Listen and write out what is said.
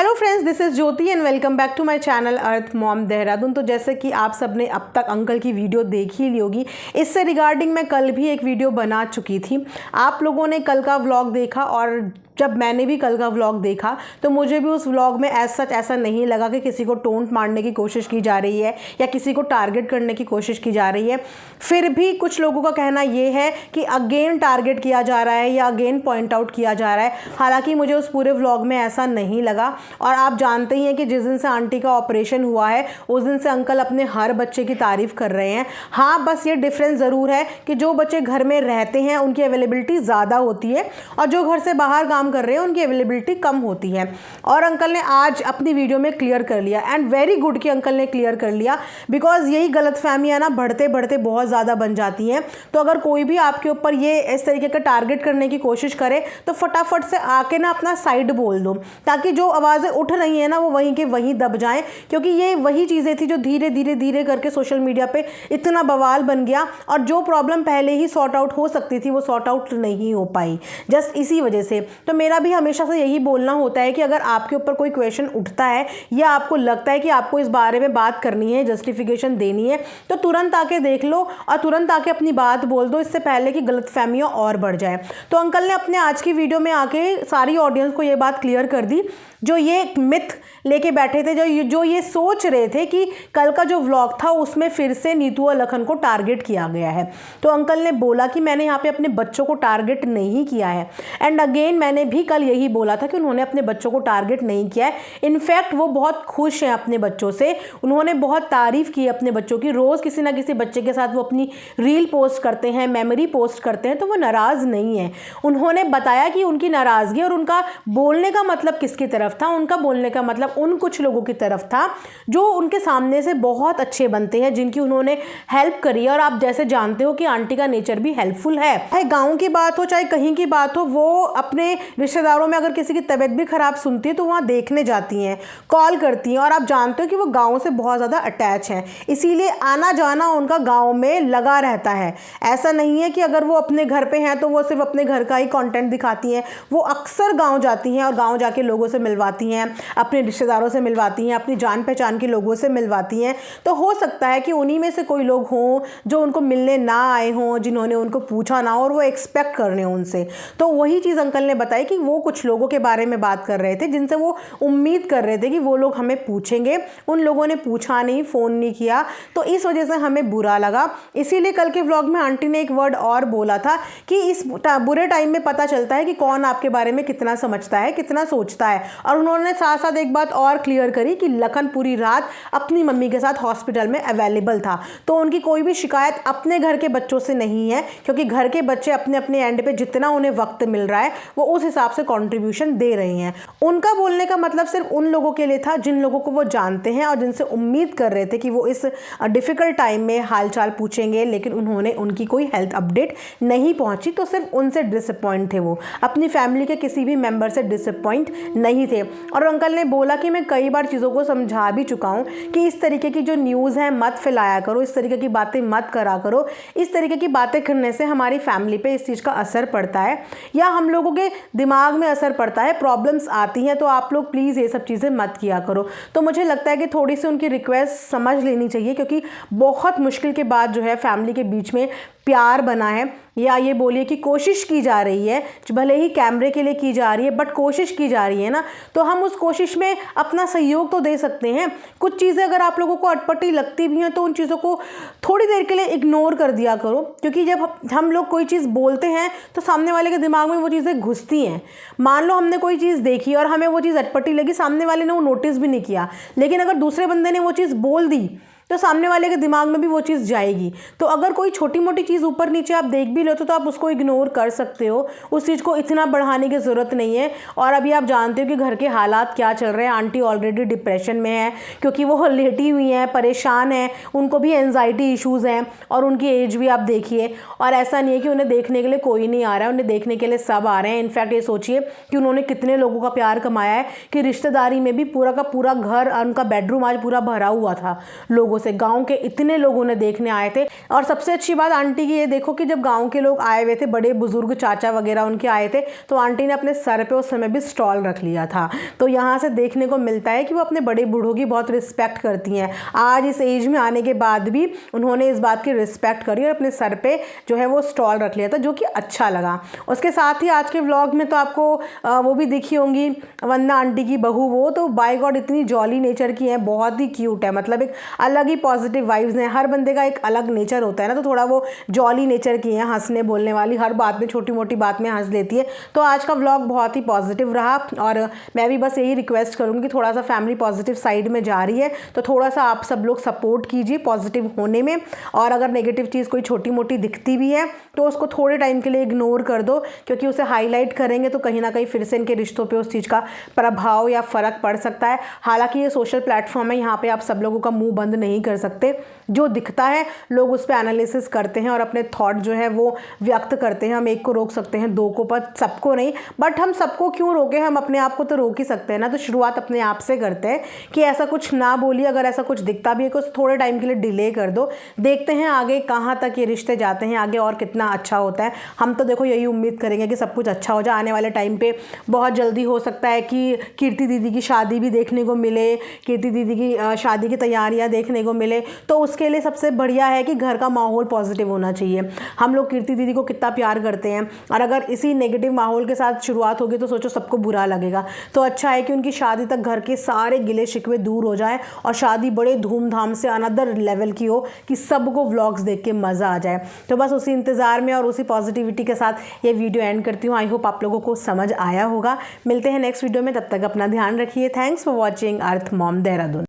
Hello friends, this is Jyoti and welcome back to my channel earth mom Dehradun. तो जैसे कि आप सबने अब तक अंकल की वीडियो देख ही ली होगी, इससे रिगार्डिंग मैं कल भी एक वीडियो बना चुकी थी। आप लोगों ने कल का व्लॉग देखा और जब मैंने भी कल का व्लॉग देखा तो मुझे भी उस व्लॉग में एज सच ऐसा नहीं लगा कि किसी को टोंट मारने की कोशिश की जा रही है या किसी को टारगेट करने की कोशिश की जा रही है। फिर भी कुछ लोगों का कहना ये है कि अगेन टारगेट किया जा रहा है या अगेन पॉइंट आउट किया जा रहा है। हालांकि मुझे उस पूरे व्लॉग में ऐसा नहीं लगा। और आप जानते ही हैं कि जिस दिन से आंटी का ऑपरेशन हुआ है उस दिन से अंकल अपने हर बच्चे की तारीफ कर रहे हैं। हाँ, बस ये डिफरेंस ज़रूर है कि जो बच्चे घर में रहते हैं उनकी अवेलेबिलिटी ज़्यादा होती है और जो घर से बाहर काम कर रहे हैं उनकी अवेलेबिलिटी कम होती है। और अंकल ने आज अपनी वीडियो में क्लियर कर लिया एंड वेरी गुड कि अंकल ने क्लियर कर लिया, बिकॉज यही गलतफहमियां ना बढ़ते बढ़ते बहुत ज़्यादा बन जाती हैं। तो अगर कोई भी आपके ऊपर ये इस तरीके का टारगेट करने की कोशिश करे तो फटाफट से आके ना अपना साइड बोल दो, ताकि जो आवाज़ें उठ रही हैं ना वो वहीं के वहीं दब जाएं। क्योंकि ये वही चीज़ें थी जो धीरे धीरे धीरे करके सोशल मीडिया पे इतना बवाल बन गया और जो प्रॉब्लम पहले ही सॉर्ट आउट हो सकती थी वो सॉर्ट आउट नहीं हो पाई जस्ट इसी वजह से। तो मेरा भी हमेशा से यही बोलना होता है कि अगर आपके ऊपर कोई क्वेश्चन उठता है या आपको लगता है कि आपको इस बारे में बात करनी है, जस्टिफिकेशन देनी है, तो तुरंत आके देख लो और तुरंत आके अपनी बात बोल दो, इससे पहले कि गलतफहमियां और बढ़ जाए। तो अंकल ने अपने आज की वीडियो में आके सारी ऑडियंस को ये बात क्लियर कर दी, जो ये मिथ लेके बैठे थे, जो ये सोच रहे थे कि कल का जो व्लॉग था उसमें फिर से नीतू और लखन को टारगेट किया गया है। तो अंकल ने बोला कि मैंने यहाँ पे अपने बच्चों को टारगेट नहीं किया है। एंड अगेन मैंने भी कल यही बोला था कि उन्होंने अपने बच्चों को टारगेट नहीं किया है। इनफैक्ट वो बहुत खुश हैं अपने बच्चों से, उन्होंने बहुत तारीफ़ की अपने बच्चों की। रोज़ किसी ना किसी बच्चे के साथ वो अपनी रील पोस्ट करते हैं, मेमोरी पोस्ट करते हैं, तो वो नाराज़ नहीं है। उन्होंने बताया कि उनकी नाराज़गी और उनका बोलने का मतलब किसकी तरफ था। उनका बोलने का मतलब उन कुछ लोगों की तरफ था जो उनके सामने से बहुत अच्छे बनते हैं, जिनकी उन्होंने हेल्प करी है। और आप जैसे जानते हो कि आंटी का नेचर भी हेल्पफुल है। चाहे गांव की बात हो चाहे कहीं की बात हो, वो अपने रिश्तेदारों में अगर किसी की तबीयत भी खराब सुनती है तो वहाँ देखने जाती हैं, कॉल करती हैं। और आप जानते हो कि वो गाँव से बहुत ज़्यादा अटैच हैं, इसीलिए आना जाना उनका गाँव में लगा रहता है। ऐसा नहीं है कि अगर वो अपने घर पर हैं तो वो सिर्फ अपने घर का ही कॉन्टेंट दिखाती हैं। वो अक्सर गाँव जाती हैं और गाँव जाके लोगों से मिलवाती हैं, अपने रिश्तेदारों से मिलवाती हैं, अपनी जान पहचान के लोगों से मिलवाती हैं। तो हो सकता है कि उन्हीं में से कोई लोग हों जो उनको मिलने ना आए हों, जिन्होंने उनको पूछा ना हो और वो एक्सपेक्ट कर रहे हों उनसे। तो वही चीज़ अंकल ने बताई कि वो कुछ लोगों के बारे में बात कर रहे थे जिनसे वो उम्मीद कर रहे थे कि वो लोग हमें पूछेंगे। उन लोगों ने पूछा नहीं, फ़ोन नहीं किया, तो इस वजह से हमें बुरा लगा। इसीलिए कल के व्लॉग में आंटी ने एक वर्ड और बोला था कि इस बुरे टाइम में पता चलता है कि कौन आपके बारे में कितना समझता है, कितना सोचता है। और उन्होंने साथ साथ एक बात और क्लियर करी कि लखन पूरी रात अपनी मम्मी के साथ हॉस्पिटल में अवेलेबल था। तो उनकी कोई भी शिकायत अपने घर के बच्चों से नहीं है, क्योंकि घर के बच्चे अपने अपने एंड पे जितना उन्हें वक्त मिल रहा है वो उस हिसाब से कंट्रीब्यूशन दे रहे हैं। उनका बोलने का मतलब सिर्फ उन लोगों के लिए था जिन लोगों को वो जानते हैं और जिनसे उम्मीद कर रहे थे कि वो इस डिफ़िकल्ट टाइम में हालचाल पूछेंगे, लेकिन उन्होंने उनकी कोई हेल्थ अपडेट नहीं पहुंची। तो सिर्फ उनसे डिसअपॉइंट थे, वो अपनी फैमिली के किसी भी मेंबर से डिसअपॉइंट नहीं थे। और अंकल ने बोला कि मैं कई बार चीज़ों को समझा भी चुका हूँ कि इस तरीके की जो न्यूज़ है मत फैलाया करो, इस तरीके की बातें मत करा करो। इस तरीके की बातें करने से हमारी फैमिली पे इस चीज़ का असर पड़ता है या हम लोगों के दिमाग में असर पड़ता है, प्रॉब्लम्स आती हैं। तो आप लोग प्लीज़ ये सब चीज़ें मत किया करो। तो मुझे लगता है कि थोड़ी सी उनकी रिक्वेस्ट समझ लेनी चाहिए, क्योंकि बहुत मुश्किल के बाद जो है फैमिली के बीच में प्यार बना है, या ये बोलिए कि कोशिश की जा रही है, भले ही कैमरे के लिए की जा रही है बट कोशिश की जा रही है ना। तो हम उस कोशिश में अपना सहयोग तो दे सकते हैं। कुछ चीज़ें अगर आप लोगों को अटपटी लगती भी हैं तो उन चीज़ों को थोड़ी देर के लिए इग्नोर कर दिया करो, क्योंकि जब हम लोग कोई चीज़ बोलते हैं तो सामने वाले के दिमाग में वो चीज़ें घुसती हैं। मान लो हमने कोई चीज़ देखी और हमें वो चीज़ अटपटी लगी, सामने वाले ने वो नोटिस भी नहीं किया, लेकिन अगर दूसरे बंदे ने वो चीज़ बोल दी तो सामने वाले के दिमाग में भी वो चीज़ जाएगी। तो अगर कोई छोटी मोटी चीज़ ऊपर नीचे आप देख भी लो तो आप उसको इग्नोर कर सकते हो, उस चीज़ को इतना बढ़ाने की ज़रूरत नहीं है। और अभी आप जानते हो कि घर के हालात क्या चल रहे हैं। आंटी ऑलरेडी डिप्रेशन में है क्योंकि वो लेटी हुई हैं, परेशान हैं, उनको भी एंजाइटी इश्यूज़ हैं और उनकी एज भी आप देखिए। और ऐसा नहीं है कि उन्हें देखने के लिए कोई नहीं आ रहा है, उन्हें देखने के लिए सब आ रहे हैं। इनफैक्ट ये सोचिए कि उन्होंने कितने लोगों का प्यार कमाया है कि रिश्तेदारी में भी पूरा का पूरा घर, उनका बेडरूम आज पूरा भरा हुआ था लोगों से गांव के इतने लोग उन्हें देखने आए थे। और सबसे अच्छी बात आंटी की ये देखो कि जब गांव के लोग आए हुए थे, बड़े बुजुर्ग चाचा वगैरह उनके आए थे, तो आंटी ने अपने सर पे उस समय भी स्टॉल रख लिया था। तो यहाँ से देखने को मिलता है कि वो अपने बड़े बूढ़ों की बहुत रिस्पेक्ट करती हैं। आज इस एज में आने के बाद भी उन्होंने इस बात की रिस्पेक्ट करी और अपने सर पे जो है वो स्टॉल रख लिया था, जो कि अच्छा लगा। उसके साथ ही आज के व्लॉग में तो आपको वो भी दिखी होंगी वंदना आंटी की बहू, वो तो बाय गॉड इतनी जॉली नेचर की है, बहुत ही क्यूट है। मतलब एक अलग ही पॉजिटिव वाइब्स हैं। हर बंदे का एक अलग नेचर होता है ना, तो थोड़ा वो जॉली नेचर की है, हंसने बोलने वाली, हर बात में छोटी मोटी बात में हंस लेती है। तो आज का व्लॉग बहुत ही पॉजिटिव रहा और मैं भी बस यही रिक्वेस्ट करूँगी कि थोड़ा सा फैमिली पॉजिटिव साइड में जा रही है, तो थोड़ा सा आप सब लोग सपोर्ट कीजिए पॉजिटिव होने में। और अगर नेगेटिव चीज़ कोई छोटी मोटी दिखती भी है तो उसको थोड़े टाइम के लिए इग्नोर कर दो, क्योंकि उसे हाईलाइट करेंगे तो कहीं ना कहीं फिर से इनके रिश्तों पे उस चीज़ का प्रभाव या फ़र्क पड़ सकता है। हालांकि ये सोशल प्लेटफॉर्म है, यहाँ पे आप सब लोगों का मुंह बंद नहीं कर सकते। जो दिखता है लोग उस पर एनालिसिस करते हैं और अपने थॉट जो है वो व्यक्त करते हैं। हम एक को रोक सकते हैं, दो को, पर सबको नहीं। बट हम सबको क्यों रोके, हम अपने आप को तो रोक ही सकते हैं ना। तो शुरुआत अपने आप से करते हैं कि ऐसा कुछ ना बोलिए। अगर ऐसा कुछ दिखता भी है तो थोड़े टाइम के लिए डिले कर दो, देखते हैं आगे कहाँ तक ये रिश्ते जाते हैं, आगे और कितना अच्छा होता है। हम तो देखो यही उम्मीद करेंगे कि सब कुछ अच्छा हो जाए। आने वाले टाइम पे बहुत जल्दी हो सकता है कि कीर्ति दीदी की शादी भी देखने को मिले, कीर्ति दीदी की शादी की तैयारियां देखने को मिले। तो उसके लिए सबसे बढ़िया है कि घर का माहौल पॉजिटिव होना चाहिए। हम लोग कीर्ति दीदी को कितना प्यार करते हैं, और अगर इसी नेगेटिव माहौल के साथ शुरुआत होगी तो सोचो सबको बुरा लगेगा। तो अच्छा है कि उनकी शादी तक घर के सारे गिले शिकवे दूर हो जाए और शादी बड़े धूमधाम से अनदर लेवल की हो कि सबको व्लॉग्स देख के मज़ा आ जाए। तो बस उसी इंतज़ार में और उसी पॉजिटिविटी के साथ ये वीडियो एंड करती हूँ। आई होप आप लोगों को समझ आया होगा। मिलते हैं नेक्स्ट वीडियो में, तब तक अपना ध्यान रखिए। Thanks for watching earth mom Dehradun.